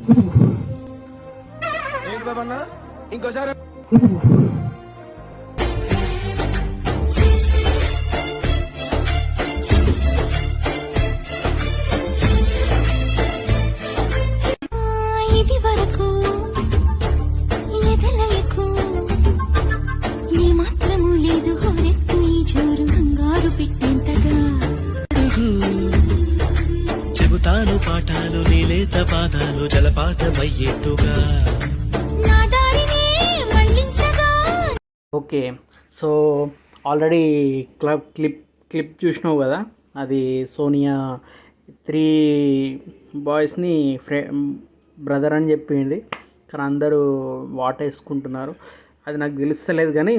ఏంటి బాబన్న ఇంకోసారి ఇది వరకు ఎదలయకు ఏ మాత్రము లేదు హోరెత్తు ఈ జోరు బంగారు పెట్టేంతగా చెబుతాను పాఠాలు నీలేత పాదాలు జలపాతమయ్యేట్టుగా నా దారినే మళ్ళించగా. ఓకే, సో ఆల్రెడీ క్లిప్ చూసినావు కదా, అది సోనియా 3 బాయ్స్ని బ్రదర్ అని చెప్పింది, కానీ అందరూ వాటేసుకుంటున్నారు. అది నాకు తెలుస్తలేదు, కానీ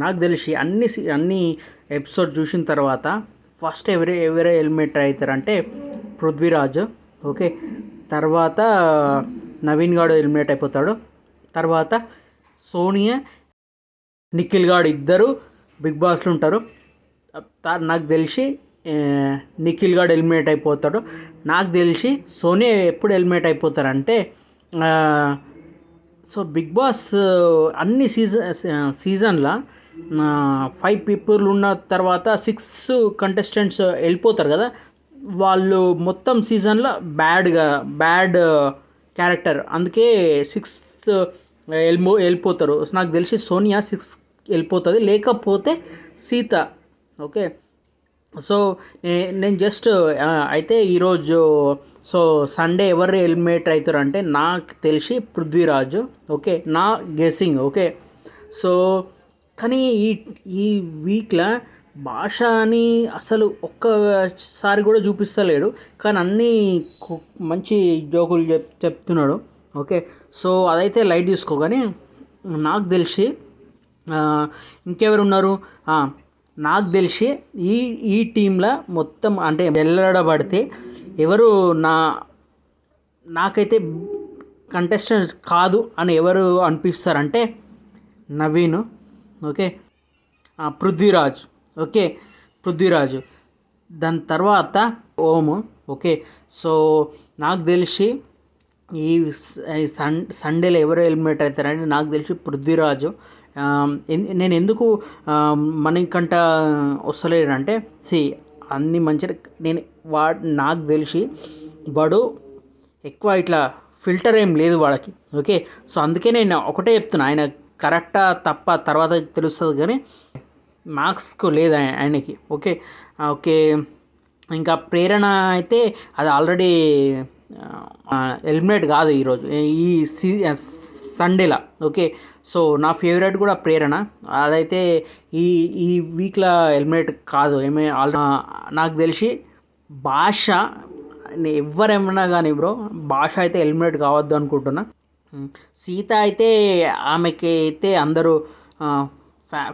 నాకు తెలిసి అన్ని ఎపిసోడ్ చూసిన తర్వాత ఫస్ట్ ఎవరే ఎలిమినేట్ అవుతారంటే పృథ్వీరాజ్, ఓకే, తర్వాత నవీన్ గాడు ఎలిమినేట్ అయిపోతాడు, తర్వాత సోనియా నిఖిల్ గాడు ఇద్దరు బిగ్ బాస్లో ఉంటారు. నాకు తెలిసి నిఖిల్ గాడు ఎలిమినేట్ అయిపోతాడు. నాకు తెలిసి సోనియా ఎప్పుడు ఎలిమినేట్ అయిపోతారంటే, సో బిగ్ బాస్ అన్ని సీజన్లో 5 పీపుల్ ఉన్న తర్వాత 6 కంటెస్టెంట్స్ వెళ్ళిపోతారు కదా, వాళ్ళు మొత్తం సీజన్లో బ్యాడ్ క్యారెక్టర్, అందుకే 6th వెళ్ళిపోతారు. నాకు తెలిసి సోనియా 6 వెళ్ళిపోతుంది, లేకపోతే సీత. ఓకే, సో నేను జస్ట్ అయితే ఈరోజు సో సండే ఎవరు ఎలిమినేట్ అవుతారు అంటే నాకు తెలిసి పృథ్వీరాజు, ఓకే, నా గెస్సింగ్. ఓకే, సో కానీ ఈ వీక్లో భాష అని అసలు ఒక్కసారి కూడా చూపిస్తలేడు, కానీ అన్నీ మంచి జోకులు చెప్తున్నాడు. ఓకే, సో అదైతే లైట్ తీసుకో. కానీ నాకు తెలిసి ఇంకెవరు ఉన్నారు, నాకు తెలిసి ఈ టీంలో మొత్తం అంటే వెళ్ళబడితే ఎవరు నాకైతే కంటెస్టెంట్ కాదు అని ఎవరు అనిపిస్తారంటే నవీన్, ఓకే, పృథ్వీరాజ్, ఓకే, పృథ్వీరాజు, దాని తర్వాత ఓము. ఓకే, సో నాకు తెలిసి ఈ సండేలో ఎవరు ఎలిమినేట్ అవుతారంటే నాకు తెలిసి పృథ్వీరాజు. నేను ఎందుకు మణికంఠ వస్తలేడంటే అన్ని మంచిగా నాకు తెలిసి వాడు ఎక్కువ ఇట్లా ఫిల్టర్ ఏం లేదు వాడికి. ఓకే, సో అందుకే నేను ఒకటే చెప్తున్నా, ఆయన కరెక్టా తప్ప తర్వాత తెలుస్తుంది, కానీ మార్క్స్కు లేదు ఆయనకి. ఓకే ఓకే, ఇంకా ప్రేరణ అయితే అది ఆల్రెడీ ఎలిమినేట్ కాదు ఈరోజు ఈ సండేలా. ఓకే, సో నా ఫేవరెట్ కూడా ప్రేరణ, అదైతే ఈ వీక్లో ఎలిమినేట్ కాదు. నాకు తెలిసి భాష ఎవరేమన్నా కానీ బ్రో, భాష అయితే ఎలిమినేట్ కావద్దు అనుకుంటున్నా. సీత అయితే ఆమెకి అయితే అందరూ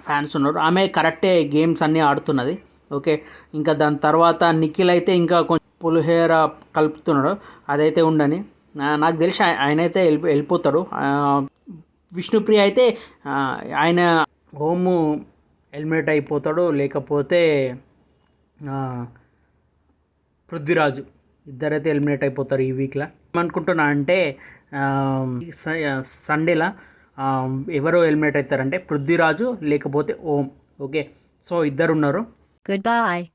ఫ్యాన్స్ ఉన్నారు, ఆమె కరెక్టే గేమ్స్ అన్నీ ఆడుతున్నది. ఓకే, ఇంకా దాని తర్వాత నిఖిల్ అయితే ఇంకా కొంచెం పులిహోర కలుపుతున్నాడు, అదైతే ఉండని. నాకు తెలిసి ఆయన అయితే వెళ్ళిపోతాడు. విష్ణుప్రియ అయితే ఆయన హోము ఎలిమినేట్ అయిపోతాడు, లేకపోతే పృథ్వీరాజు, ఇద్దరైతే ఎలిమినేట్ అయిపోతారు ఈ వీక్లో. ఏమనుకుంటున్నా అంటే సండేలా ఎవరు ఎలిమినేట్ అవుతారంటే పృథ్వీరాజు లేకపోతే ఓం. ఓకే, సో ఇద్దరు ఉన్నారు. Goodbye.